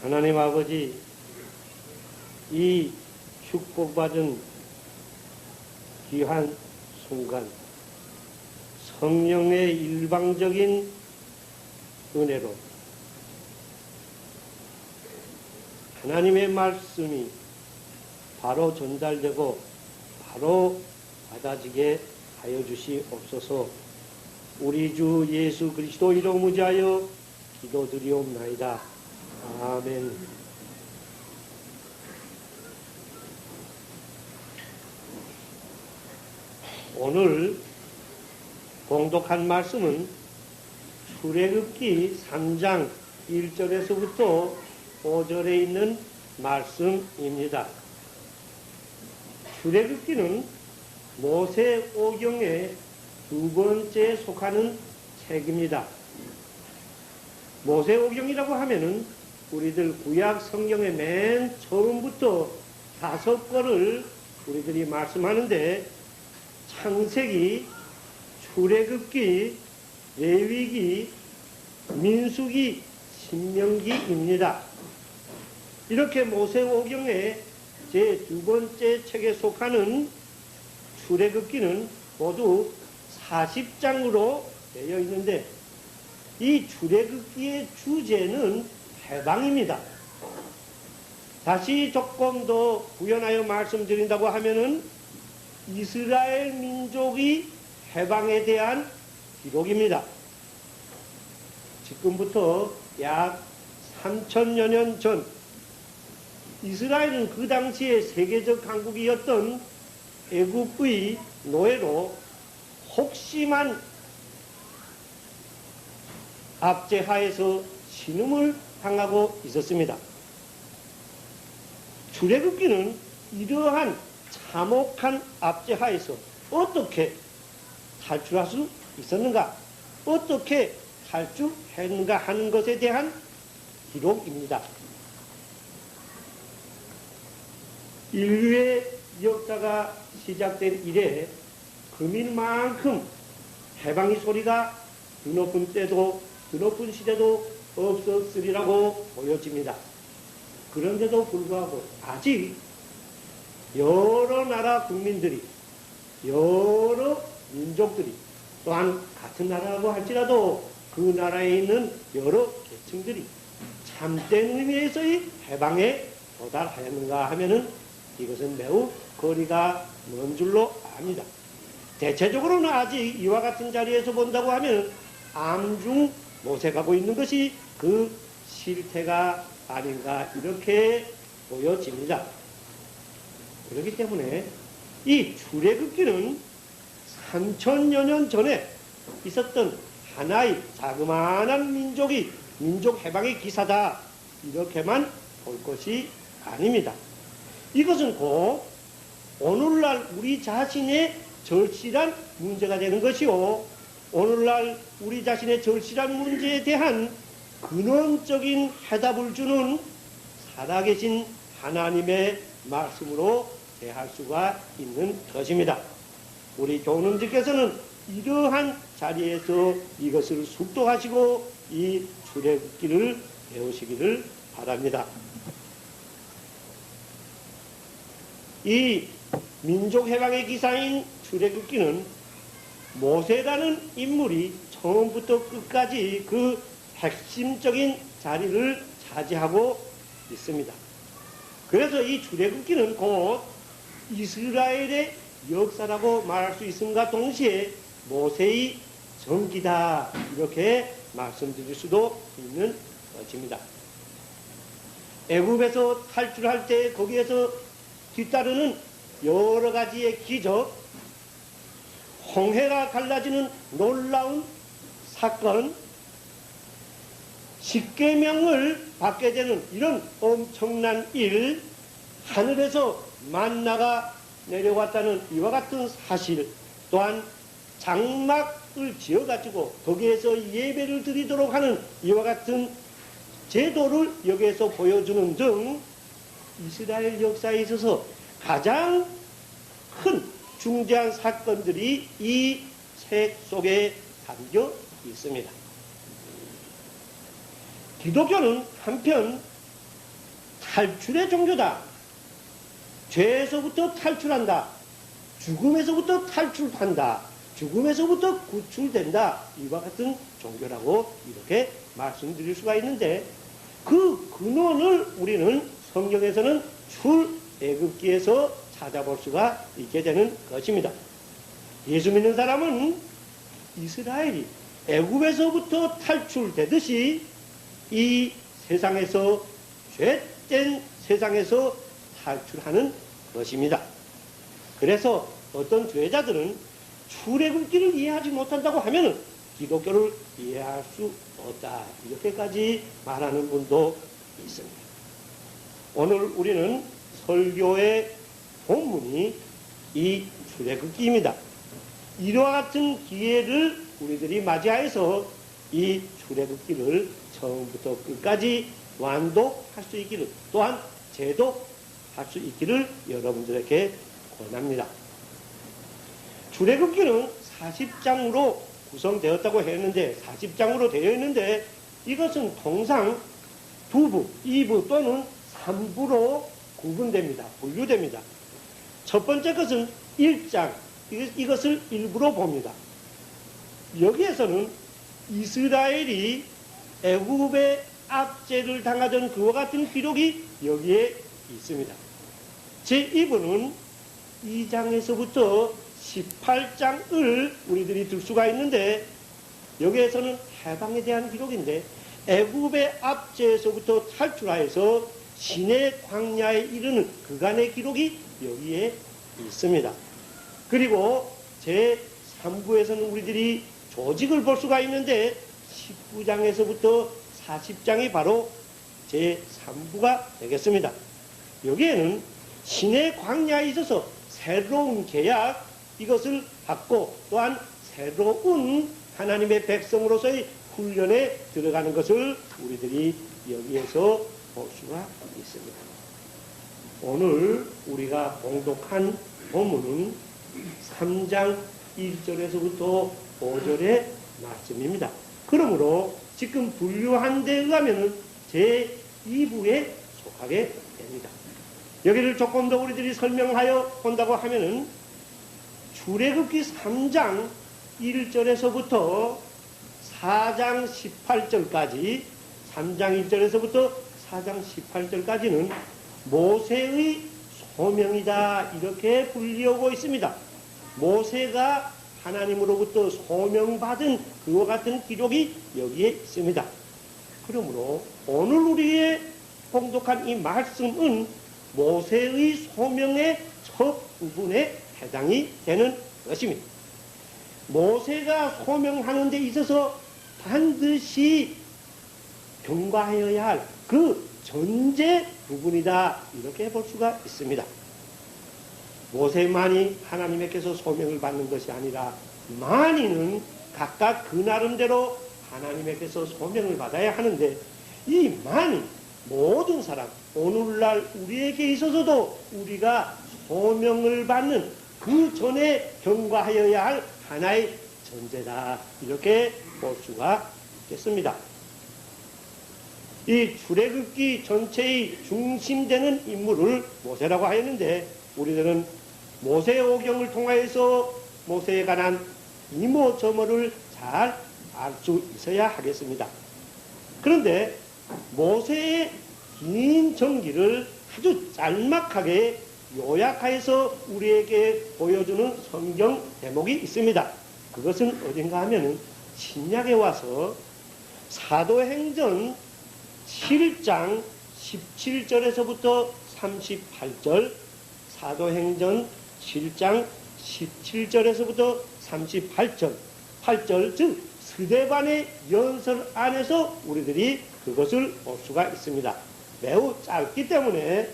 하나님 아버지, 이 축복받은 귀한 순간, 성령의 일방적인 은혜로 하나님의 말씀이 바로 전달되고 바로 받아지게 하여 주시옵소서. 우리 주 예수 그리스도 이름 의지하여 기도드리옵나이다. 아멘. 오늘 봉독한 말씀은 출애굽기 3장 1절에서부터 5절에 있는 말씀입니다. 출애굽기는 모세오경의 두 번째 속하는 책입니다. 모세오경이라고 하면은 우리들 구약 성경의 맨 처음부터 5권을 우리들이 말씀하는데 창세기, 출애굽기, 레위기, 민수기, 신명기입니다. 이렇게 모세오경의 제 두 번째 책에 속하는 출애굽기는 모두 40장으로 되어 있는데 이 출애굽기의 주제는 해방입니다. 다시 조금 더 구현하여 말씀드린다고 하면은 이스라엘 민족이 해방에 대한 기록입니다. 지금부터 약 3000여 년 전 이스라엘은 그 당시에 세계적 강국이었던 애국의 노예로 혹심한 압제하에서 신음을 당하고 있었습니다. 출애굽기는 이러한 참혹한 압제하에서 어떻게 탈출할 수 있었는가, 어떻게 탈출했는가 하는 것에 대한 기록입니다. 인류의 역사가 시작된 이래 금일만큼 해방의 소리가 드높은 때도 드높은 시대도 없었으리라고 보여집니다. 그런데도 불구하고 아직 여러 나라 국민들이, 여러 민족들이, 또한 같은 나라라고 할지라도 그 나라에 있는 여러 계층들이 참된 의미에서의 해방에 도달하였는가 하면은 이것은 매우 거리가 먼 줄로 압니다. 대체적으로는 아직 이와 같은 자리에서 본다고 하면 암중 모색하고 있는 것이 그 실태가 아닌가 이렇게 보여집니다. 그렇기 때문에 이 출애굽기는 3000여 년 전에 있었던 하나의 자그마한 민족이 민족 해방의 기사다 이렇게만 볼 것이 아닙니다. 이것은 곧 오늘날 우리 자신의 절실한 문제가 되는 것이요, 오늘날 우리 자신의 절실한 문제에 대한 근원적인 해답을 주는 살아계신 하나님의 말씀으로 대할 수가 있는 것입니다. 우리 교훈님께서는 이러한 자리에서 이것을 숙독하시고 이 출애굽기를 배우시기를 바랍니다. 이 민족해방의 기사인 출애굽기는 모세라는 인물이 처음부터 끝까지 그 핵심적인 자리를 차지하고 있습니다. 그래서 이 출애굽기는 곧 이스라엘의 역사라고 말할 수 있음과 동시에 모세의 전기다 이렇게 말씀드릴 수도 있는 것입니다. 애굽에서 탈출할 때 거기에서 뒤따르는 여러 가지의 기적, 홍해가 갈라지는 놀라운 사건, 십계명을 받게 되는 이런 엄청난 일, 하늘에서 만나가 내려왔다는 이와 같은 사실, 또한 장막을 지어가지고 거기에서 예배를 드리도록 하는 이와 같은 제도를 여기에서 보여주는 등 이스라엘 역사에 있어서 가장 큰 중대한 사건들이 이 책 속에 담겨 있습니다. 기독교는 한편 탈출의 종교다. 죄에서부터 탈출한다. 죽음에서부터 탈출한다. 죽음에서부터 구출된다. 이와 같은 종교라고 이렇게 말씀드릴 수가 있는데, 그 근원을 우리는 성경에서는 출애굽기에서 찾아볼 수가 있게 되는 것입니다. 예수 믿는 사람은 이스라엘이 애굽에서부터 탈출되듯이 이 세상에서, 죄된 세상에서 탈출하는 것입니다. 그래서 어떤 죄자들은 출애굽기를 이해하지 못한다고 하면 기독교를 이해할 수 없다, 이렇게까지 말하는 분도 있습니다. 오늘 우리는 설교의 본문이 이 출애굽기입니다. 이와 같은 기회를 우리들이 맞이하여서 이 출애굽기를 처음부터 끝까지 완독할 수 있기를, 또한 제독할 수 있기를 여러분들에게 권합니다. 출애굽기는 40장으로 구성되었다고 했는데, 40장으로 되어 있는데, 이것은 통상 2부, 2부 또는 3부로 구분됩니다. 분류됩니다. 첫 번째 것은 1장, 이것을 일부로 봅니다. 여기에서는 이스라엘이 애굽의 압제를 당하던 그와 같은 기록이 여기에 있습니다. 제2부는 2장에서부터 18장을 우리들이 들 수가 있는데, 여기에서는 해방에 대한 기록인데, 애굽의 압제에서부터 탈출하여서 시내 광야에 이르는 그간의 기록이 여기에 있습니다. 그리고 제3부에서는 우리들이 조직을 볼 수가 있는데, 19장에서부터 40장이 바로 제3부가 되겠습니다. 여기에는 시내 광야에 있어서 새로운 계약, 이것을 받고 또한 새로운 하나님의 백성으로서의 훈련에 들어가는 것을 우리들이 여기에서 볼 수가 있습니다. 오늘 우리가 봉독한 본문은 3장 1절에서부터 5절의 말씀입니다. 그러므로 지금 분류한 데 의하면 제2부에 속하게 됩니다. 여기를 조금 더 우리들이 설명하여 본다고 하면은 출애굽기 3장 1절에서부터 4장 18절까지, 3장 1절에서부터 4장 18절까지는 모세의 소명이다, 이렇게 불리우고 있습니다. 모세가 하나님으로부터 소명받은 그와 같은 기록이 여기에 있습니다. 그러므로 오늘 우리의 봉독한 이 말씀은 모세의 소명의 첫 부분에 해당이 되는 것입니다. 모세가 소명하는 데 있어서 반드시 경과하여야 할 그 전제 부분이다, 이렇게 볼 수가 있습니다. 모세만이 하나님께서 소명을 받는 것이 아니라 만인은 각각 그 나름대로 하나님께서 소명을 받아야 하는데, 이 만인, 모든 사람, 오늘날 우리에게 있어서도 우리가 소명을 받는 그 전에 경과하여야 할 하나의 전제다, 이렇게 볼 수가 있겠습니다. 이 출애굽기 전체의 중심되는 인물을 모세라고 하였는데, 우리들은 모세오경을 통하여서 모세에 관한 이모저모를 잘 알 수 있어야 하겠습니다. 그런데 모세의 긴 전기를 아주 짤막하게 요약하여서 우리에게 보여주는 성경 대목이 있습니다. 그것은 어딘가 하면은 신약에 와서 사도행전 7장 17절에서부터 38절, 사도행전 7장 17절에서부터 38절, 8절, 즉 스데반의 연설 안에서 우리들이 그것을 볼 수가 있습니다. 매우 짧기 때문에,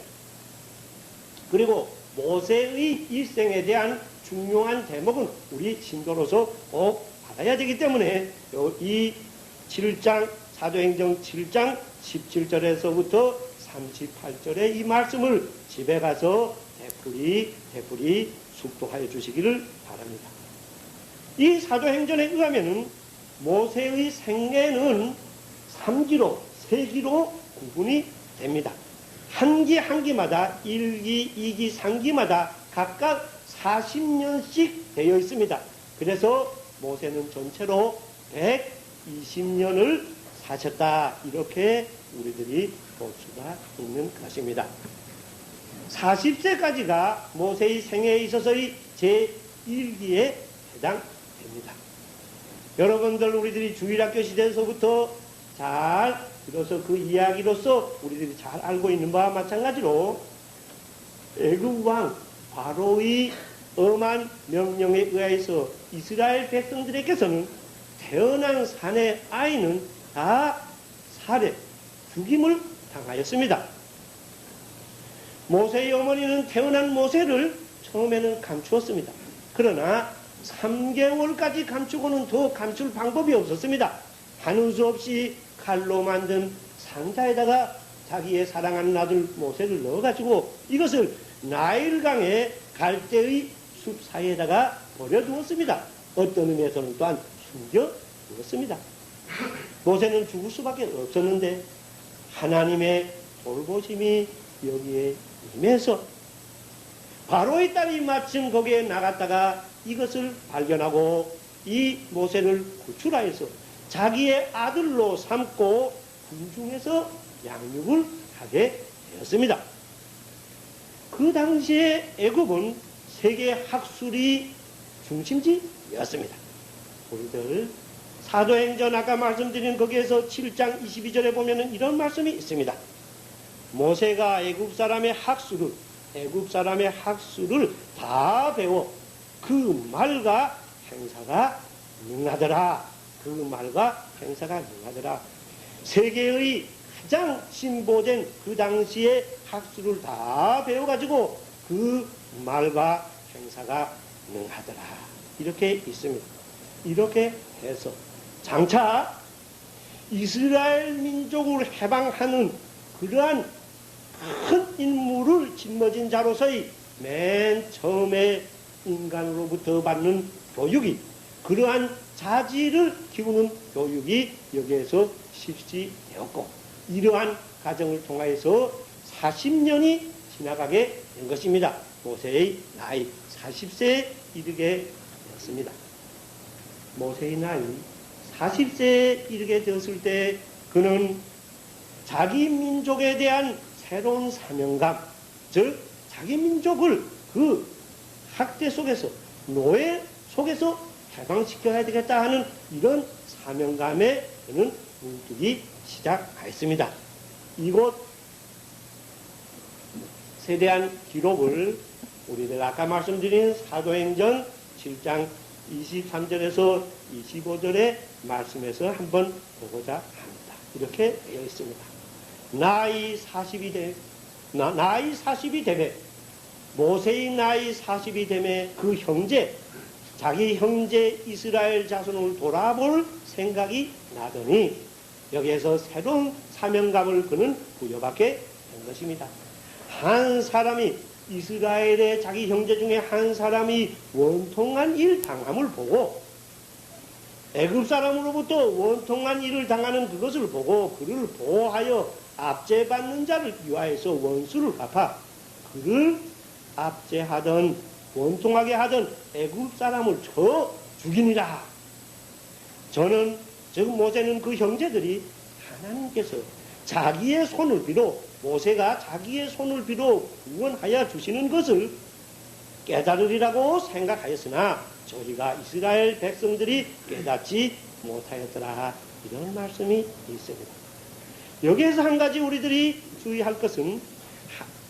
그리고 모세의 일생에 대한 중요한 대목은 우리 신도로서 꼭 받아야 되기 때문에 이 7장, 사도행전 7장 17절에서부터 38절의 이 말씀을 집에 가서 되풀이 숙독하여 주시기를 바랍니다. 이 사도행전에 의하면은 모세의 생애는 3기로, 3기로 구분이 됩니다. 한 기 한 기마다 1기, 2기, 3기마다 각각 40년씩 되어 있습니다. 그래서 모세는 전체로 120년을 사셨다. 이렇게 우리들이 볼 수가 있는 것입니다. 40세까지가 모세의 생애에 있어서의 제1기에 해당됩니다. 여러분들 우리들이 주일학교 시대에서부터 잘 들어서 그 이야기로서 우리들이 잘 알고 있는 바와 마찬가지로 애굽 왕 바로의 엄한 명령에 의해서 이스라엘 백성들에게서는 태어난 산의 아이는 다 살해, 죽임을 당하였습니다. 모세의 어머니는 태어난 모세를 처음에는 감추었습니다. 그러나 3개월까지 감추고는 더 감출 방법이 없었습니다. 하는 수 없이 칼로 만든 상자에다가 자기의 사랑하는 아들 모세를 넣어가지고 이것을 나일강의 갈대의 숲 사이에다가 버려두었습니다. 어떤 의미에서는 또한 숨겨두었습니다. 모세는 죽을 수밖에 없었는데 하나님의 돌보심이 여기에 임해서 바로의 딸이 마침 거기에 나갔다가 이것을 발견하고 이 모세를 구출하여서 자기의 아들로 삼고 군중에서 양육을 하게 되었습니다. 그 당시에 애굽은 세계 학술이 중심지였습니다. 우리들 사도행전 아까 말씀드린 거기에서 7장 22절에 보면은 이런 말씀이 있습니다. 모세가 애굽 사람의 학술을 다 배워 그 말과 행사가 능하더라. 세계의 가장 진보된 그 당시의 학술을 다 배워가지고 그 말과 행사가 능하더라. 이렇게 있습니다. 이렇게 해서 장차 이스라엘 민족을 해방하는 그러한 큰 임무를 짊어진 자로서의 맨 처음에 인간으로부터 받는 교육이 그러한 자질을 키우는 교육이 여기에서 실시되었고 이러한 과정을 통하여서 40년이 지나가게 된 것입니다. 모세의 나이 40세에 이르게 되었습니다. 모세의 나이 40세에 이르게 되었을 때 그는 자기 민족에 대한 새로운 사명감, 즉 자기 민족을 그 학대 속에서 노예 속에서 해방시켜야 되겠다 하는 이런 사명감에 그는 눈뜨기 시작하였습니다. 이곳에 대한 기록을 우리들 아까 말씀드린 사도행전 7장 23절에서 25절의 말씀에서 한번 보고자 합니다. 이렇게 되어 있습니다. 나이 40이 되매 모세의 나이 40이 되매 그 형제 자기 형제 이스라엘 자손을 돌아볼 생각이 나더니 여기에서 새로운 사명감을 그는 부여받게 된 것입니다. 한 사람이 이스라엘의 자기 형제 중에 한 사람이 원통한 일 당함을 보고 애굽 사람으로부터 원통한 일을 당하는 그것을 보고 그를 보호하여 압제받는 자를 위하여서 원수를 갚아 그를 압제하던 원통하게 하던 애굽 사람을 쳐 죽이니라. 저는 즉 모세는 그 형제들이 하나님께서 자기의 손을 빌어 모세가 자기의 손을 빌어 구원하여 주시는 것을 깨달으리라고 생각하였으나 저희가 이스라엘 백성들이 깨닫지 못하였더라. 이런 말씀이 있습니다. 여기에서 한 가지 우리들이 주의할 것은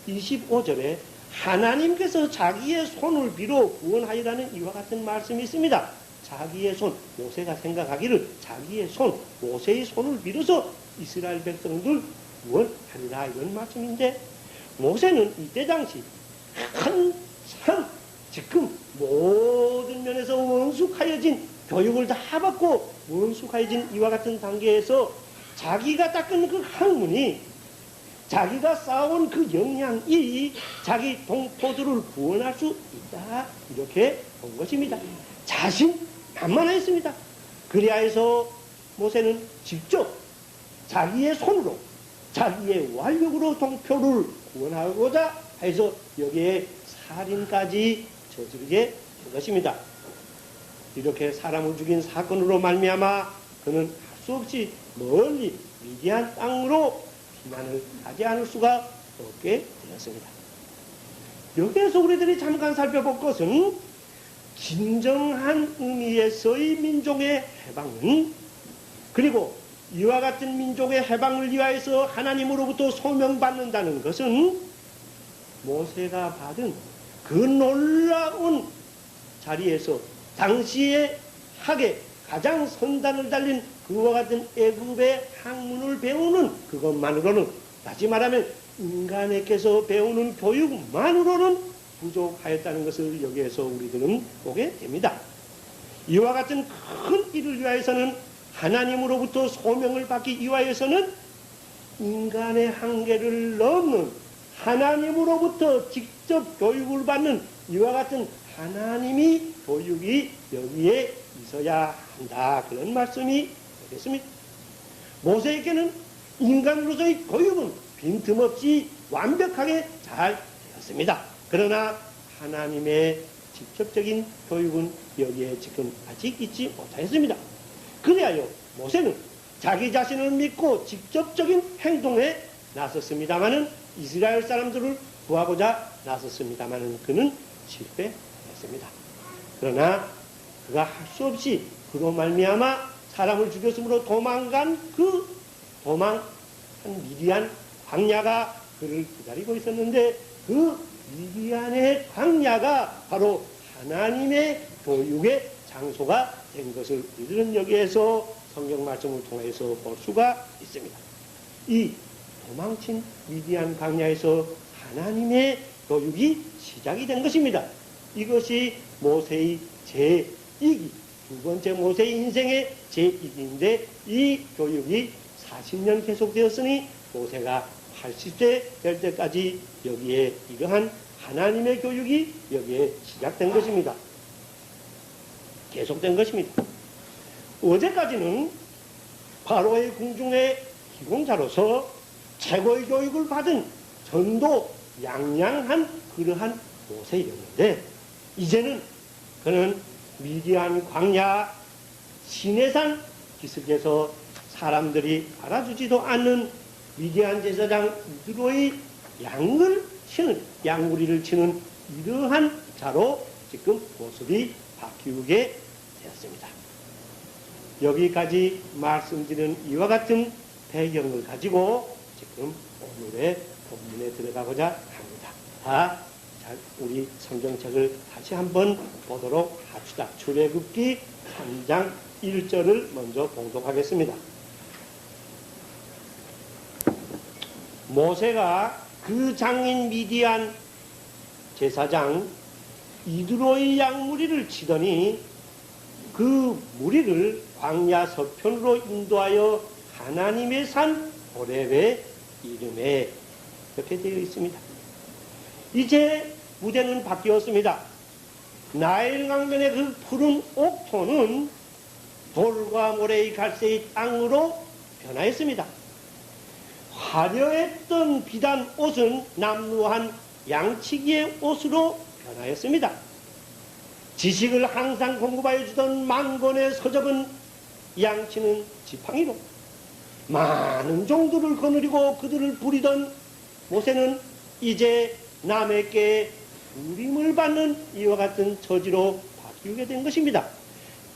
25절에 하나님께서 자기의 손을 빌어 구원하리라는 이와 같은 말씀이 있습니다. 자기의 손, 모세가 생각하기를 자기의 손, 모세의 손을 빌어서 이스라엘 백성들 구원하리라 이런 말씀인데 모세는 이때 당시 한참 지금 모든 면에서 원숙하여진 교육을 다 받고 원숙하여진 이와 같은 단계에서 자기가 닦은 그 학문이 자기가 쌓아온 그 역량이 자기 동포들을 구원할 수 있다 이렇게 본 것입니다. 자신만만하였습니다. 그리하여서 모세는 직접 자기의 손으로 자기의 완력으로 동표를 구원하고자 해서 여기에 살인까지 저지르게 된 것입니다. 이렇게 사람을 죽인 사건으로 말미암아 그는 할 수 없이 멀리 미디안 땅으로 피난을 하지 않을 수가 없게 되었습니다. 여기에서 우리들이 잠깐 살펴볼 것은 진정한 의미에서의 민족의 해방은, 그리고 이와 같은 민족의 해방을 위하여서 하나님으로부터 소명받는다는 것은 모세가 받은 그 놀라운 자리에서 당시에 학에 가장 선단을 달린 그와 같은 애굽의 학문을 배우는 그것만으로는, 다시 말하면 인간에게서 배우는 교육만으로는 부족하였다는 것을 여기에서 우리들은 보게 됩니다. 이와 같은 큰 일을 위하여서는, 하나님으로부터 소명을 받기 위하여서는 인간의 한계를 넘는 하나님으로부터 직접 교육을 받는 이와 같은 하나님이 교육이 여기에 있어야 한다, 그런 말씀이 되겠습니다. 모세에게는 인간으로서의 교육은 빈틈없이 완벽하게 잘 되었습니다. 그러나 하나님의 직접적인 교육은 여기에 지금 아직 있지 못하였습니다. 그래야요 모세는 자기 자신을 믿고 직접적인 행동에 나섰습니다마는, 이스라엘 사람들을 구하고자 나섰습니다마는 그는 실패했습니다. 그러나 그가 할 수 없이 그로 말미암아 사람을 죽였으므로 도망간 그 도망한 미디안 광야가 그를 기다리고 있었는데, 그 미디안의 광야가 바로 하나님의 교육의 장소가 된 것을 우리들은 여기에서 성경 말씀을 통해서 볼 수가 있습니다. 이 도망친 미디안 광야에서 하나님의 교육이 시작이 된 것입니다. 이것이 모세의 제2기, 두 번째 모세의 인생의 제2기인데, 이 교육이 40년 계속되었으니 모세가 80세 될 때까지 여기에 이러한 하나님의 교육이 여기에 시작된 것입니다. 계속된 것입니다. 어제까지는 바로의 궁중의 기공자로서 최고의 교육을 받은 전도 양양한 그러한 모세였는데, 이제는 그는 미디안 광야 시내산 기슭에서 사람들이 알아주지도 않는 미디안 제사장 이드로의 양무리를 치는 이러한 자로 지금 모습이 바뀌게 되었습니다. 여기까지 말씀드린 이와 같은 배경을 가지고 지금 오늘의 본문에 들어가고자 합니다. 우리 성경책을 다시 한번 보도록 합시다. 출애굽기 3장 1절을 먼저 봉독하겠습니다. 모세가 그 장인 미디안 제사장 이드로의 양무리를 치더니 그 무리를 광야 서편으로 인도하여 하나님의 산 호렙의 이름에, 이렇게 되어 있습니다. 이제 무대는 바뀌었습니다. 나일 강변의 그 푸른 옥토는 돌과 모래의 갈색의 땅으로 변화했습니다. 화려했던 비단 옷은 남루한 양치기의 옷으로 변화했습니다. 지식을 항상 공급하여 주던 만권의 서적은 양치는 지팡이로, 많은 종들을 거느리고 그들을 부리던 모세는 이제 남에게 부림을 받는 이와 같은 처지로 바뀌게 된 것입니다.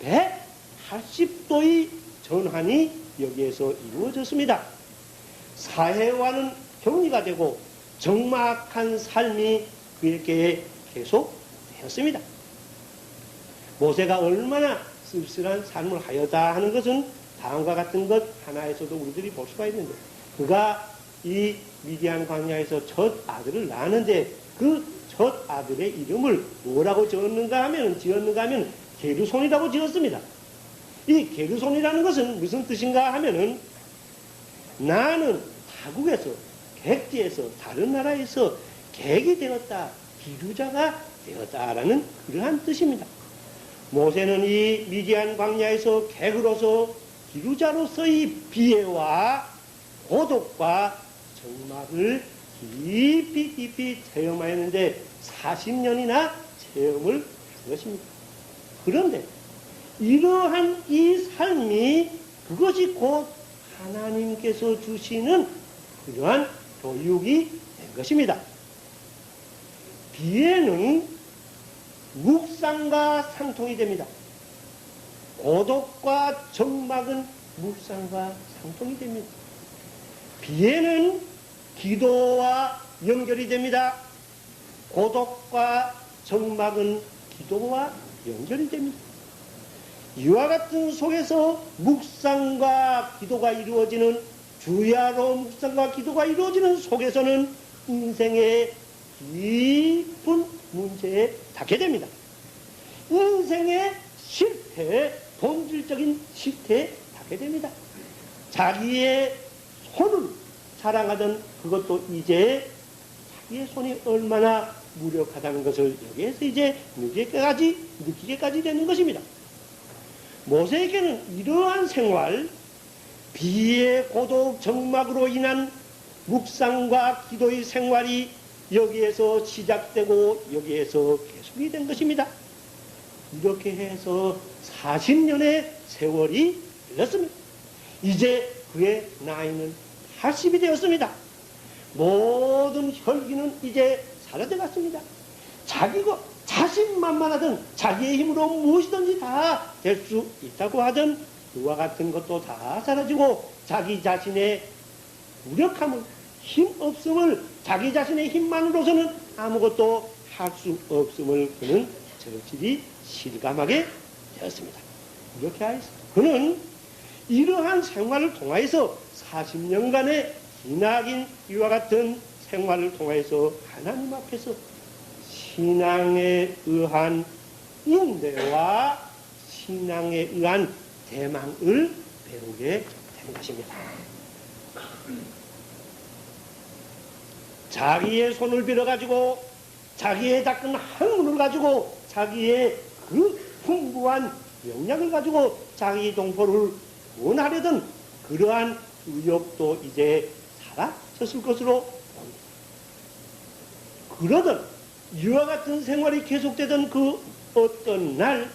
180도의 전환이 여기에서 이루어졌습니다. 사해와는 격리가 되고 적막한 삶이 그에게 계속되었습니다. 모세가 얼마나 쓸쓸한 삶을 하였다 하는 것은 다음과 같은 것 하나에서도 우리들이 볼 수가 있는데, 그가 이 미디안 광야에서 첫 아들을 낳았는데 그 첫 아들의 이름을 뭐라고 지었는가 하면 게르손이라고 지었습니다. 이 게르손이라는 것은 무슨 뜻인가 하면은, 나는 타국에서, 객지에서, 다른 나라에서 객이 되었다, 기류자가 되었다라는 그러한 뜻입니다. 모세는 이 미디안 광야에서 객으로서 기류자로서의 비애와 고독과 정말을 깊이 체험하였는데 40년이나 체험을 한 것입니다. 그런데 이러한 이 삶이 그것이 곧 하나님께서 주시는 그러한 교육이 된 것입니다. 비애는 묵상과 상통이 됩니다. 고독과 정막은 묵상과 상통이 됩니다. 비애는 기도와 연결이 됩니다. 고독과 정막은 기도와 연결이 됩니다. 이와 같은 속에서 묵상과 기도가 이루어지는 주야로 묵상과 기도가 이루어지는 속에서는 인생의 깊은 문제에 닿게 됩니다. 인생의 실패, 본질적인 실패에 닿게 됩니다. 자기의 손을 자랑하던 그것도 이제 자기의 손이 얼마나 무력하다는 것을 여기에서 이제 느끼게까지 되는 것입니다. 모세에게는 이러한 생활, 비의 고독 정막으로 인한 묵상과 기도의 생활이 여기에서 시작되고 여기에서 계속이 된 것입니다. 이렇게 해서 40년의 세월이 흘렀습니다. 이제 그의 나이는 80이 되었습니다. 모든 혈기는 이제 사라져 갔습니다. 자신만만하던 자기의 힘으로 무엇이든지 다 될 수 있다고 하던 그와 같은 것도 다 사라지고 자기 자신의 무력함을, 힘없음을, 자기 자신의 힘만으로서는 아무것도 할 수 없음을 그는 저질이 실감하게 되었습니다. 이렇게 하여서 그는 이러한 생활을 통하여서 40년간의 기나긴 이와 같은 생활을 통하여서 하나님 앞에서 신앙에 의한 인내와 신앙에 의한 대망을 배우게 된 것입니다. 자기의 손을 빌어가지고 자기의 닦은 학문을 가지고 자기의 그 풍부한 역량을 가지고 자기 동포를 원하려던 그러한 의욕도 이제 사라졌을 것으로 봅니다. 그러던 이와 같은 생활이 계속되던 그 어떤 날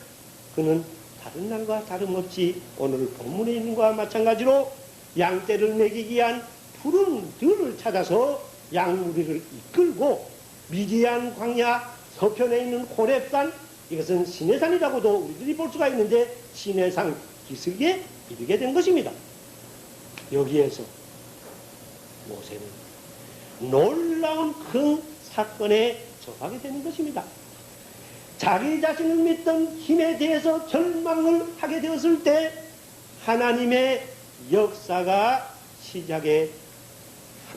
그는 다른 날과 다름없이 오늘 본문에 있는 것과 마찬가지로 양떼를 먹이기 위한 푸른 들을 찾아서 양무리를 이끌고 미디안 광야 서편에 있는 호렙산, 이것은 시내산이라고도 우리들이 볼 수가 있는데 시내산 기슭에 이르게 된 것입니다. 여기에서 모세는 놀라운 큰 사건에 접하게 되는 것입니다. 자기 자신을 믿던 힘에 대해서 절망을 하게 되었을 때 하나님의 역사가 시작하게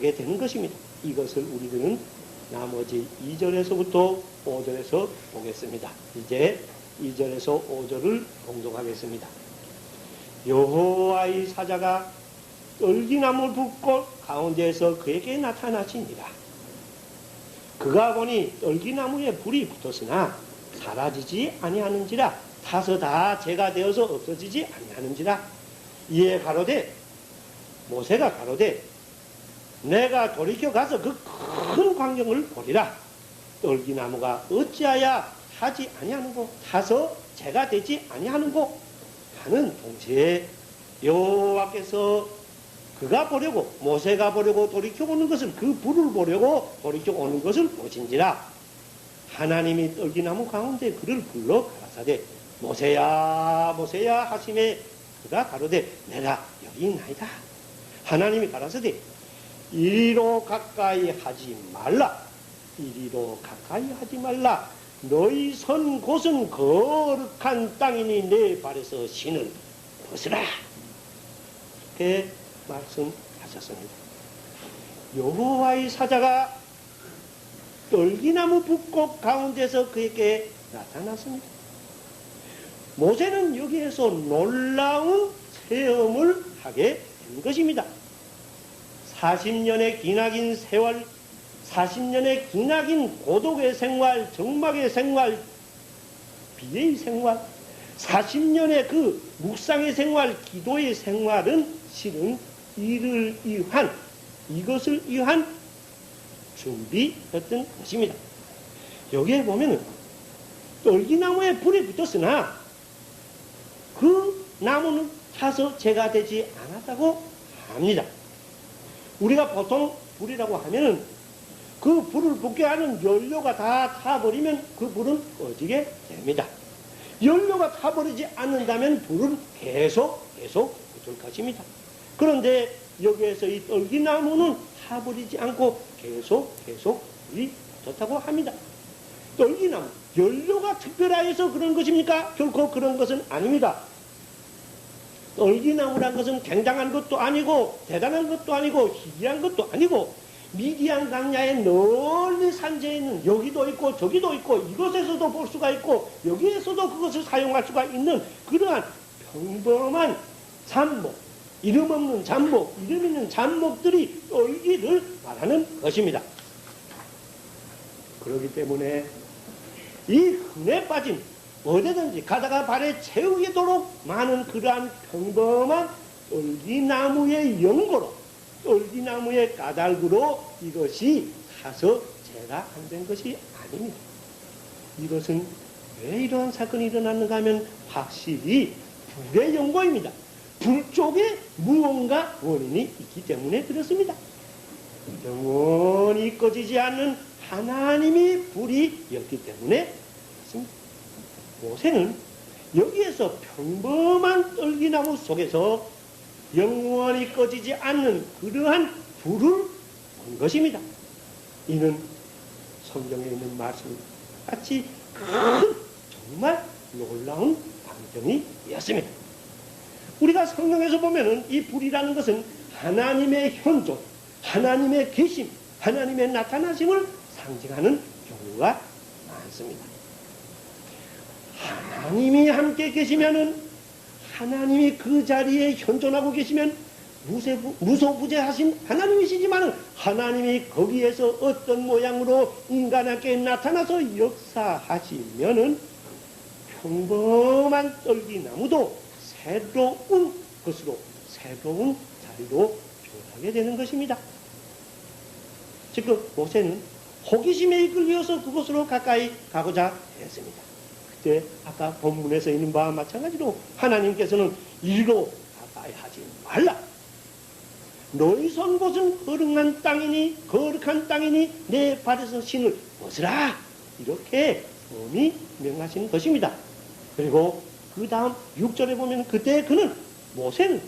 되는 것입니다. 이것을 우리들은 나머지 2절에서부터 5절에서 보겠습니다. 이제 2절에서 5절을 봉독하겠습니다. 여호와의 사자가 떨기나무 붓꽃 가운데에서 그에게 나타나시니라. 그가 보니 떨기나무에 불이 붙었으나 사라지지 아니하는지라. 타서 다 재가 되어서 없어지지 아니하는지라. 이에 가로되 모세가 가로되 내가 돌이켜 가서 그 큰 광경을 보리라. 떨기나무가 어찌하여 타지 아니하는고 타서 재가 되지 아니하는고 하는 동시에 여호와께서 그가 보려고 모세가 보려고 돌이켜 오는 것을 그 불을 보려고 돌이켜 오는 것을 보신지라. 하나님이 떨기나무 가운데 그를 불러 가라사대 모세야 모세야 하심에 그가 가로되 내가 여기 있나이다. 하나님이 가라사대 이리로 가까이 하지 말라. 이리로 가까이 하지 말라. 너희 선 곳은 거룩한 땅이니 내 발에서 신을 벗으라. 이렇게 말씀하셨습니다. 여호와의 사자가 떨기나무 붓꽃 가운데서 그에게 나타났습니다. 모세는 여기에서 놀라운 체험을 하게 된 것입니다. 40년의 기나긴 세월, 40년의 기나긴 고독의 생활, 정막의 생활, 비애의 생활, 40년의 그 묵상의 생활, 기도의 생활은 실은 이를 위한 이것을 위한 준비였던 것입니다. 여기에 보면은 떨기나무에 불이 붙었으나 그 나무는 타서 재가 되지 않았다고 합니다. 우리가 보통 불이라고 하면은 그 불을 붙게 하는 연료가 다 타버리면 그 불은 꺼지게 됩니다. 연료가 타버리지 않는다면 불은 계속 붙을 것입니다. 그런데 여기에서 이 떨기나무는 타버리지 않고 계속 불이 붙었다고 합니다. 떨기나무, 연료가 특별하여서 그런 것입니까? 결코 그런 것은 아닙니다. 떨기나무란 것은 굉장한 것도 아니고 대단한 것도 아니고 희귀한 것도 아니고 미디안 강야에 널리 산재해 있는 여기도 있고 저기도 있고 이것에서도 볼 수가 있고 여기에서도 그것을 사용할 수가 있는 그러한 평범한 잡목, 이름 없는 잡목, 이름 있는 잡목들이 떨기를 말하는 것입니다. 그렇기 때문에 이 흔해 빠진 어디든지 가다가 발에 채우도록 많은 그러한 평범한 떨기나무의 연고로 떨기나무의 까닭으로 이것이 타서 재가 안 된 것이 아닙니다. 이것은 왜 이러한 사건이 일어났는가 하면 확실히 불의 연고입니다. 불 쪽에 무언가 원인이 있기 때문에 그렇습니다. 영원히 꺼지지 않는 하나님의 불이었기 때문에 그렇습니다. 모세는 여기에서 평범한 떨기나무 속에서 영원히 꺼지지 않는 그러한 불을 본 것입니다. 이는 성경에 있는 말씀 같이 큰 정말 놀라운 광경이었습니다. 우리가 성경에서 보면은 이 불이라는 것은 하나님의 현존, 하나님의 계심, 하나님의 나타나심을 상징하는 경우가 많습니다. 하나님이 함께 계시면은 하나님이 그 자리에 현존하고 계시면 무소부재하신 하나님이시지만 하나님이 거기에서 어떤 모양으로 인간에게 나타나서 역사하시면은 평범한 떨기나무도 새로운 것으로 새로운 자리로 변하게 되는 것입니다. 지금 모세는 호기심에 이끌려서 그곳으로 가까이 가고자 했습니다. 그때 아까 본문에서 있는 바와 마찬가지로 하나님께서는 이리로 가까이 하지 말라. 너희 선 곳은 거룩한 땅이니 내 발에서 신을 벗으라. 이렇게 엄히 명하시는 것입니다. 그리고 그 다음 6절에 보면 그때 그는 모세는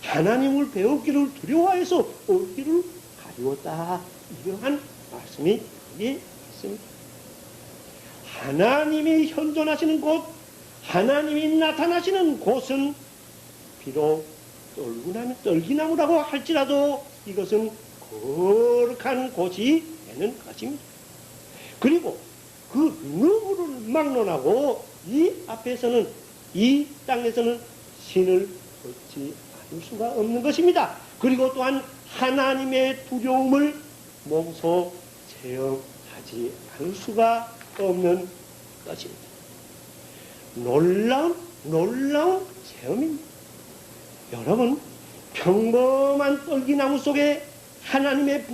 하나님을 배우기를 두려워해서 얼굴을 가리웠다. 이러한 말씀이 여기에 있습니다. 하나님이 현존하시는 곳, 하나님이 나타나시는 곳은 비록 떨기나무라고 할지라도 이것은 거룩한 곳이 되는 것입니다. 그리고 그 누구를 막론하고 이 앞에서는 이 땅에서는 신을 얻지 않을 수가 없는 것입니다. 그리고 또한 하나님의 두려움을 몸소 체험하지 않을 수가 없는 것입니다. 놀라운 체험입니다. 여러분, 평범한 떨기나무 속에 하나님의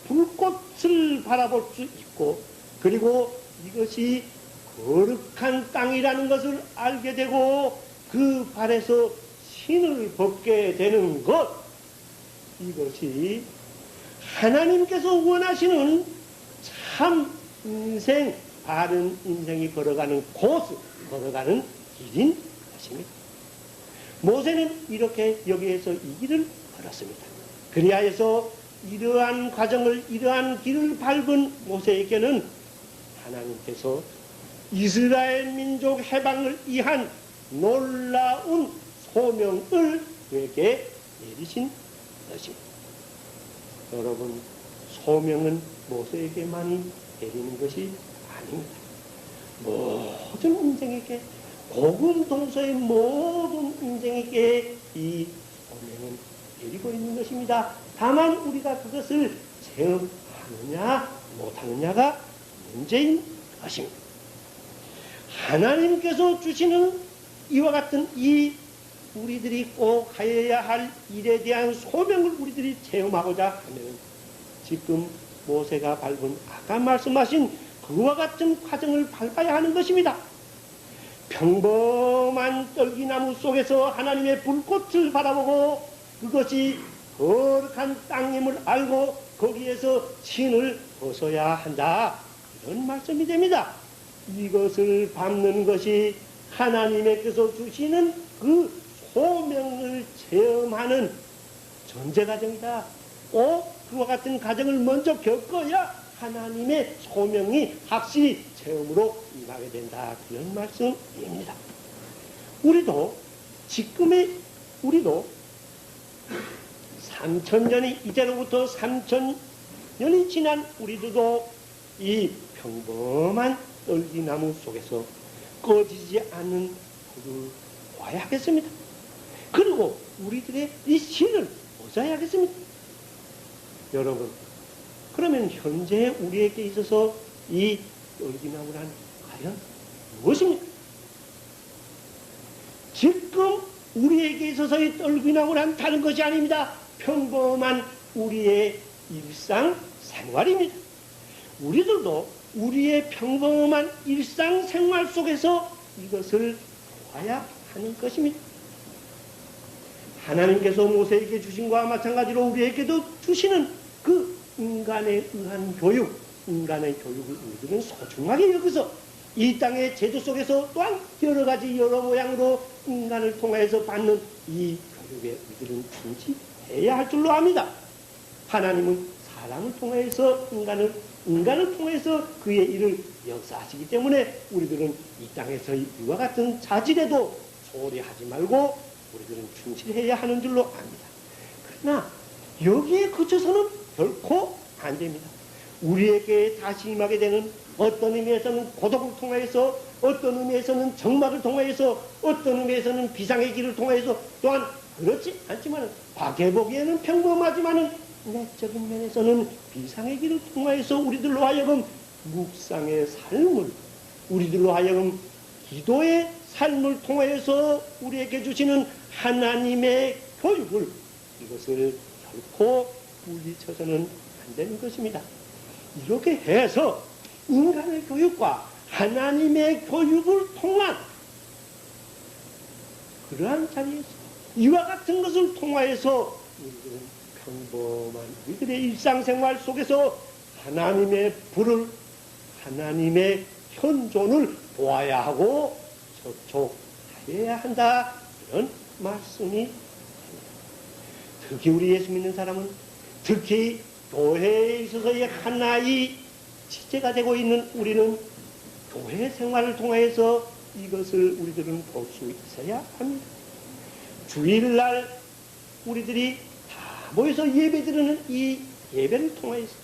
불꽃을 바라볼 수 있고 그리고 이것이 거룩한 땅이라는 것을 알게 되고 그 발에서 신을 벗게 되는 것, 이것이 하나님께서 원하시는 참 인생, 바른 인생이 걸어가는 걸어가는 길인 것입니다. 모세는 이렇게 여기에서 이 길을 걸었습니다. 그리하여서 이러한 과정을, 이러한 길을 밟은 모세에게는 하나님께서 이스라엘 민족 해방을 위한 놀라운 소명을 그에게 내리신 것입니다. 여러분, 소명은 모세에게만이 내리는 것이 아닙니다. 모든 인생에게, 복음 동서의 모든 인생에게 이 소명은 내리고 있는 것입니다. 다만 우리가 그것을 체험하느냐 못하느냐가 문제인 것입니다. 하나님께서 주시는 이와 같은 이 우리들이 꼭 하여야 할 일에 대한 소명을 우리들이 체험하고자 하면 지금 모세가 밟은 아까 말씀하신 그와 같은 과정을 밟아야 하는 것입니다. 평범한 떨기나무 속에서 하나님의 불꽃을 바라보고 그것이 거룩한 땅임을 알고 거기에서 신을 벗어야 한다. 이런 말씀이 됩니다. 이것을 밟는 것이 하나님께서 주시는 그 소명을 체험하는 전제 과정이다. 그와 같은 과정을 먼저 겪어야 하나님의 소명이 확실히 체험으로 임하게 된다. 그런 말씀입니다. 우리도 3000년이 이제로부터 3000년이 지난 우리들도 이 평범한 떨기나무 속에서 꺼지지 않는 불을 보아야 하겠습니다. 그리고 우리들의 이 신을 벗어야 하겠습니다. 여러분, 그러면 현재 우리에게 있어서 이 떨기나무란 과연 무엇입니까? 지금 우리에게 있어서 이 떨기나무란 다른 것이 아닙니다. 평범한 우리의 일상생활입니다. 우리들도 우리의 평범한 일상생활 속에서 이것을 보아야 하는 것입니다. 하나님께서 모세에게 주신 것과 마찬가지로 우리에게도 주시는 그 인간에 의한 교육, 인간의 교육을 우리들은 소중하게 여기서 이 땅의 제도 속에서 또한 여러 가지 여러 모양으로 인간을 통해서 받는 이 교육에 우리들은 충실해야 할 줄로 압니다. 하나님은 사람을 통해서 인간을 통해서 그의 일을 역사하시기 때문에 우리들은 이 땅에서 이와 같은 자질에도 소홀히 하지 말고 우리들은 충실해야 하는 줄로 압니다. 그러나 여기에 그쳐서는 결코 안 됩니다. 우리에게 다시 임하게 되는 어떤 의미에서는 고독을 통해서, 어떤 의미에서는 정막을 통해서, 어떤 의미에서는 비상의 길을 통해서, 또한 그렇지 않지만 밖에 평범하지만은 내적인 면에서는 비상의 길을 통해서 우리들로 하여금 묵상의 삶을, 우리들로 하여금 기도의 삶을 통해서 우리에게 주시는 하나님의 교육을, 이것을 결코 물리쳐서는 안 되는 것입니다. 이렇게 해서 인간의 교육과 하나님의 교육을 통한 그러한 자리에서 이와 같은 것을 통하여서 우리들은 평범한 우리들의 일상생활 속에서 하나님의 불을, 하나님의 현존을 보아야 하고 접촉해야 한다. 이런 말씀이 특히 우리 예수 믿는 사람은, 특히 교회에 있어서의 하나의 지체가 되고 있는 우리는 교회 생활을 통해서 이것을 우리들은 볼 수 있어야 합니다. 주일날 우리들이 다 모여서 예배드리는 이 예배를 통해서,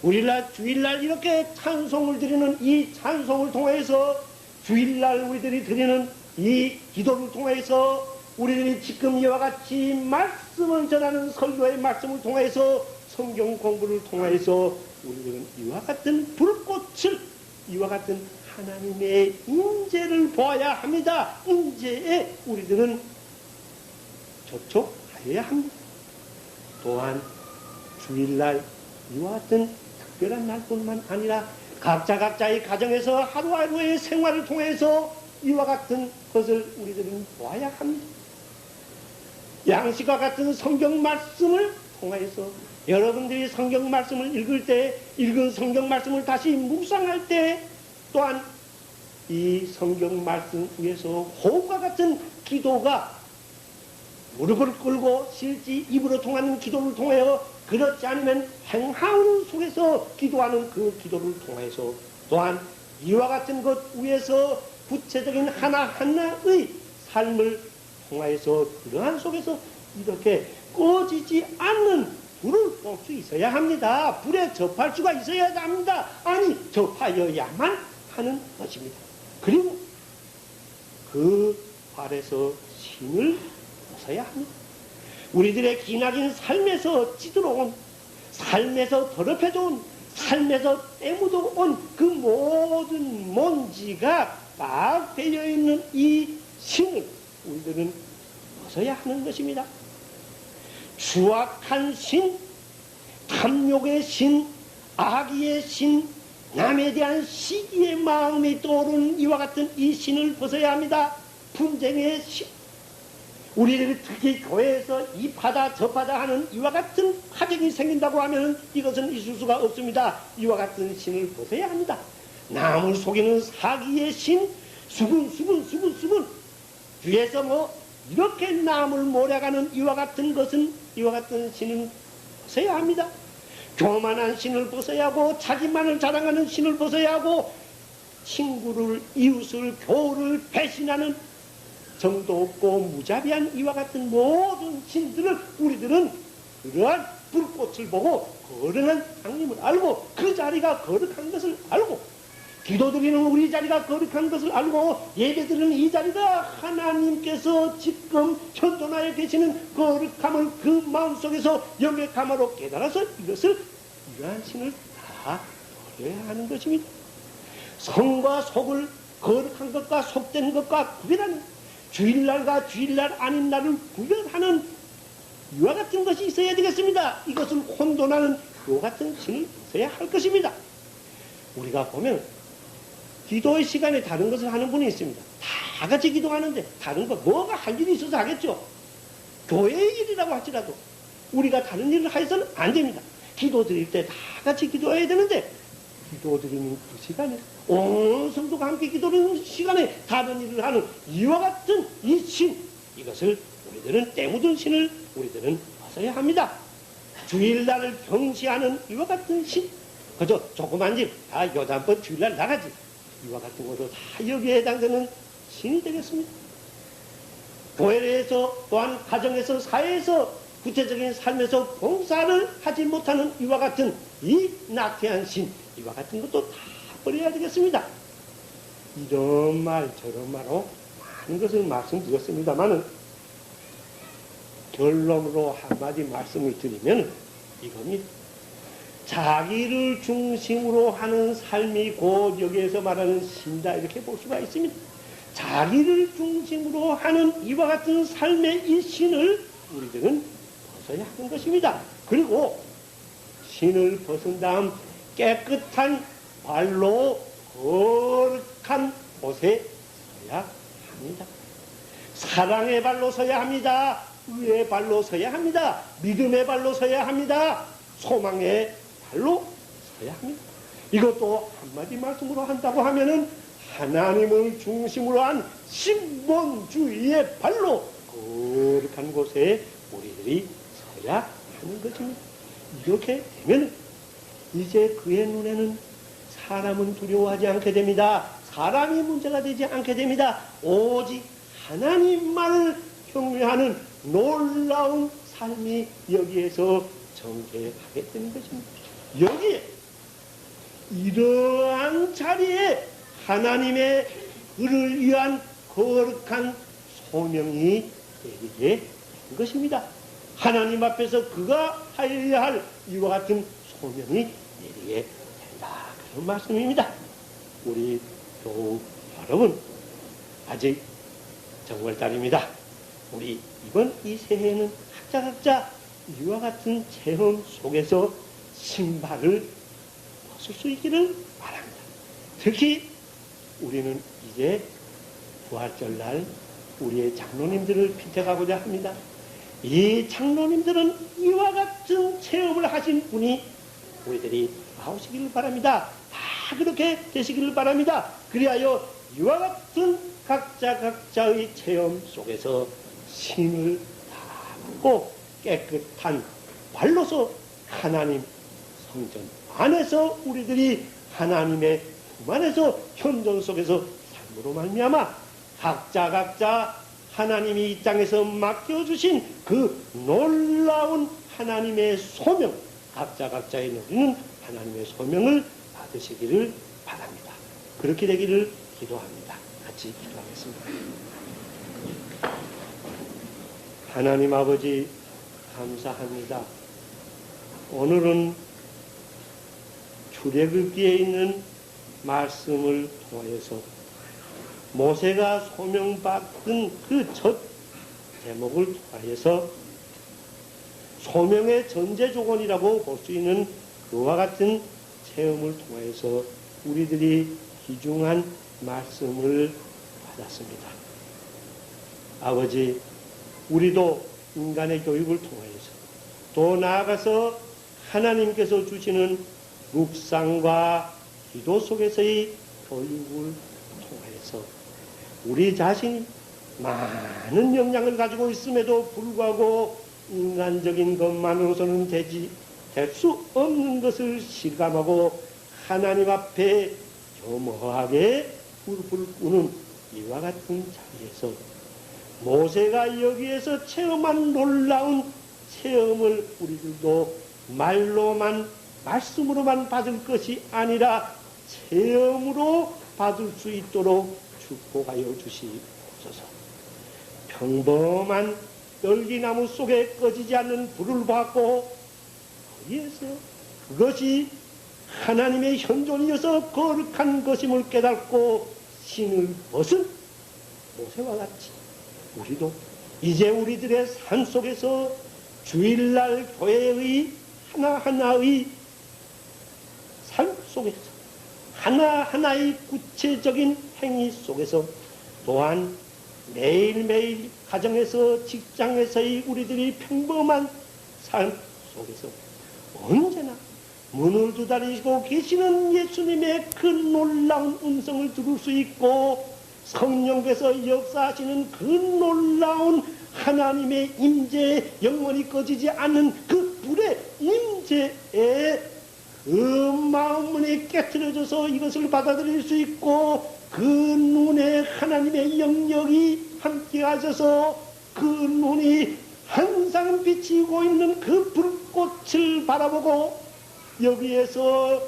우리날 주일날 이렇게 찬송을 드리는 이 찬송을 통해서, 주일날 우리들이 드리는 이 기도를 통해서, 우리들이 지금 이와 같이 말씀을 전하는 설교의 말씀을 통해서, 성경 공부를 통해서 우리들은 이와 같은 불꽃을, 이와 같은 하나님의 인재를 보아야 합니다. 인재에 우리들은 접촉하여야 합니다. 또한 주일날 이와 같은 특별한 날뿐만 아니라 각자의 가정에서 하루하루의 생활을 통해서 이와 같은 것을 우리들은 보아야 합니다. 양식과 같은 성경 말씀을 통해서 여러분들이 성경 말씀을 읽을 때, 읽은 성경 말씀을 다시 묵상할 때, 또한 이 성경 말씀 위에서 호흡과 같은 기도가 무릎을 꿇고 실지 입으로 통하는 기도를 통하여, 그렇지 않으면 행하는 속에서 기도하는 그 기도를 통해서, 또한 이와 같은 것 위에서 구체적인 하나하나의 삶을 통하여서 그러한 속에서 이렇게 꺼지지 않는 불을 볼 수 있어야 합니다. 불에 접할 수가 있어야 합니다. 아니, 접하여야만 하는 것입니다. 그리고 그 발에서 신을 벗어야 합니다. 우리들의 기나긴 삶에서 찌들어온, 삶에서 더럽혀져온, 삶에서 때묻어온 그 모든 먼지가 막 배어있는 이 신을 우리들은 벗어야 하는 것입니다. 추악한 신, 탐욕의 신, 악의의 신, 남에 대한 시기의 마음이 떠오르는 이와 같은 이 신을 벗어야 합니다. 분쟁의 신. 우리들이 특히 교회에서 이 파다 저 파다 하는 이와 같은 파쟁이 생긴다고 하면 이것은 있을 수가 없습니다. 이와 같은 신을 벗어야 합니다. 남을 속이는 사기의 신, 수군 뒤에서 뭐 이렇게 남을 몰아가는 이와 같은 것은 이와 같은 신은 벗어야 합니다. 교만한 신을 벗어야 하고 자기만을 자랑하는 신을 벗어야 하고 친구를 이웃을 교우를 배신하는 정도 없고 무자비한 이와 같은 모든 신들을 우리들은 그러한 불꽃을 보고 거룩한 하나님을 알고 그 자리가 거룩한 것을 알고 기도드리는 우리 자리가 거룩한 것을 알고 예배드리는 이 자리가 하나님께서 지금 현존하여 계시는 거룩함을 그 마음속에서 영역함으로 깨달아서 이러한 신을 다 버려야 하는 것입니다. 성과 속을 거룩한 것과 속된 것과 구별하는 주일날과 주일날 아닌 날을 구별하는 이와 같은 것이 있어야 되겠습니다. 이것을 혼돈하는 이 같은 신을 써야 할 것입니다. 우리가 보면 기도의 시간에 다른 것을 하는 분이 있습니다. 다 같이 기도하는데 다른 것 뭐가 할 일이 있어서 하겠죠. 교회의 일이라고 할지라도 우리가 다른 일을 해서는 안 됩니다. 기도 드릴 때 다 같이 기도해야 되는데 기도 드리는 그 시간에 온 성도가 함께 기도하는 시간에 다른 일을 하는 이와 같은 이 신, 이것을 우리들은 때묻은 신을 우리들은 벗어야 합니다. 주일날을 경시하는 이와 같은 신, 그저 조그만 집, 다 요단법 주일날 나가지, 이와 같은 것도 다 여기에 해당되는 신이 되겠습니다. 교회에서 또한 가정에서 사회에서 구체적인 삶에서 봉사를 하지 못하는 이와 같은 이 낙태한 신, 이와 같은 것도 다 버려야 되겠습니다. 이런 말 저런 말로 많은 것을 말씀드렸습니다마는 결론으로 한마디 말씀을 드리면 이겁니다. 자기를 중심으로 하는 삶이 곧 여기에서 말하는 신다, 이렇게 볼 수가 있습니다. 자기를 중심으로 하는 이와 같은 삶의 이 신을 우리들은 벗어야 하는 것입니다. 그리고 신을 벗은 다음 깨끗한 발로 거룩한 곳에 서야 합니다. 사랑의 발로 서야 합니다. 의의 발로 서야 합니다. 믿음의 발로 서야 합니다. 소망의 발로 서야 합니다. 이것도 한마디 말씀으로 한다고 하면은 하나님을 중심으로 한 신본주의의 발로 거룩한 곳에 우리들이 서야 하는 것입니다. 이렇게 되면 이제 그의 눈에는 사람은 두려워하지 않게 됩니다. 사람이 문제가 되지 않게 됩니다. 오직 하나님만을 경외하는 놀라운 삶이 여기에서 전개하게 되는 것입니다. 여기에 이러한 자리에 하나님의 그를 위한 거룩한 소명이 내리게 된 것입니다. 하나님 앞에서 그가 하여야 할 이와 같은 소명이 내리게 된다, 그런 말씀입니다. 우리 교우 여러분, 아직 정월달입니다. 우리 이번 이 새해에는 각자 이와 같은 체험 속에서 신발을 벗을 수 있기를 바랍니다. 특히 우리는 이제 부활절날 우리의 장로님들을 피택하고자 합니다. 이 장로님들은 이와 같은 체험을 하신 분이 우리들이 나오시기를 바랍니다. 다 그렇게 되시기를 바랍니다. 그리하여 이와 같은 각자의 체험 속에서 신을 다 받고 깨끗한 발로서 하나님 성전 안에서 우리들이 하나님의 품 안에서 현존 속에서 삶으로 말미암아 각자 하나님이 이 땅에서 맡겨주신 그 놀라운 하나님의 소명, 각자의 누리는 하나님의 소명을 받으시기를 바랍니다. 그렇게 되기를 기도합니다. 같이 기도하겠습니다. 하나님 아버지, 감사합니다. 오늘은 출애굽기에 있는 말씀을 통하여서 모세가 소명받은 그 첫 제목을 통하여서 소명의 전제 조건이라고 볼 수 있는 그와 같은 체험을 통하여서 우리들이 귀중한 말씀을 받았습니다. 아버지, 우리도 인간의 교육을 통하여서 또 나아가서 하나님께서 주시는 묵상과 기도 속에서의 교육을 통하여서 우리 자신이 많은 역량을 가지고 있음에도 불구하고 인간적인 것만으로서는 될 수 없는 것을 실감하고 하나님 앞에 겸허하게 무릎을 꿇는 이와 같은 자리에서 모세가 여기에서 체험한 놀라운 체험을 우리들도 말씀으로만 받을 것이 아니라 체험으로 받을 수 있도록 축복하여 주시옵소서. 평범한 떨기나무 속에 꺼지지 않는 불을 받고 거기에서 그것이 하나님의 현존이어서 거룩한 것임을 깨닫고 신을 벗은 모세와 같이 우리도 이제 우리들의 삶 속에서 주일날 교회의 하나하나의 삶 속에서 하나하나의 구체적인 행위 속에서 또한 매일매일 가정에서 직장에서의 우리들이 평범한 삶 속에서 언제나 문을 두드리시고 계시는 예수님의 그 놀라운 음성을 들을 수 있고 성령께서 역사하시는 그 놀라운 하나님의 임재에 영원히 꺼지지 않는 그 불의 임재에 그 마음문이 깨트려져서 이것을 받아들일 수 있고 그 눈에 하나님의 영역이 함께 하셔서 그 눈이 항상 비치고 있는 그 불꽃을 바라보고 여기에서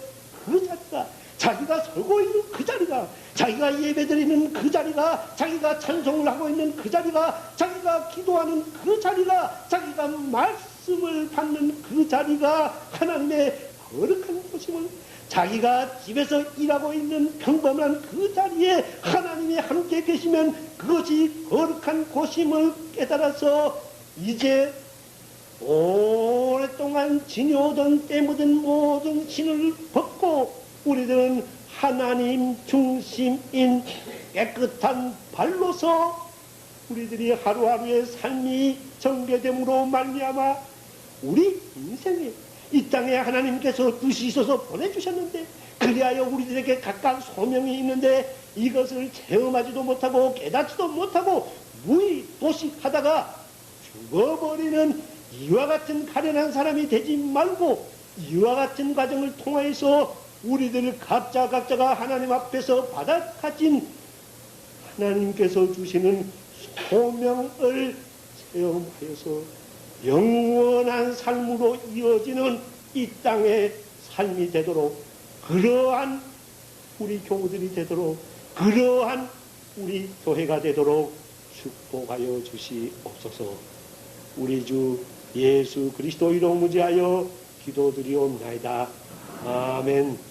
그 자리가 자기가 서고 있는 그 자리가 자기가 예배드리는 그 자리가 자기가 찬송을 하고 있는 그 자리가 자기가 기도하는 그 자리가 자기가 말씀을 받는 그 자리가 하나님의 거룩한 곳임을 자기가 집에서 일하고 있는 평범한 그 자리에 하나님이 함께 계시면 그것이 거룩한 곳임을 깨달아서 이제 오랫동안 지녀오던 때 묻은 모든 신을 벗고 우리들은 하나님 중심인 깨끗한 발로서 우리들이 하루하루의 삶이 전개됨으로 말미암아 우리 인생에 이 땅에 하나님께서 뜻이 있어서 보내주셨는데 그리하여 우리들에게 각각 소명이 있는데 이것을 체험하지도 못하고 깨닫지도 못하고 무의도식하다가 죽어버리는 이와 같은 가련한 사람이 되지 말고 이와 같은 과정을 통해서 우리들 각자가 하나님 앞에서 받아 가진 하나님께서 주시는 소명을 체험하여서 영원한 삶으로 이어지는 이 땅의 삶이 되도록 그러한 우리 교우들이 되도록 그러한 우리 교회가 되도록 축복하여 주시옵소서. 우리 주 예수 그리스도 이름 의지하여 기도드리옵나이다. 아멘.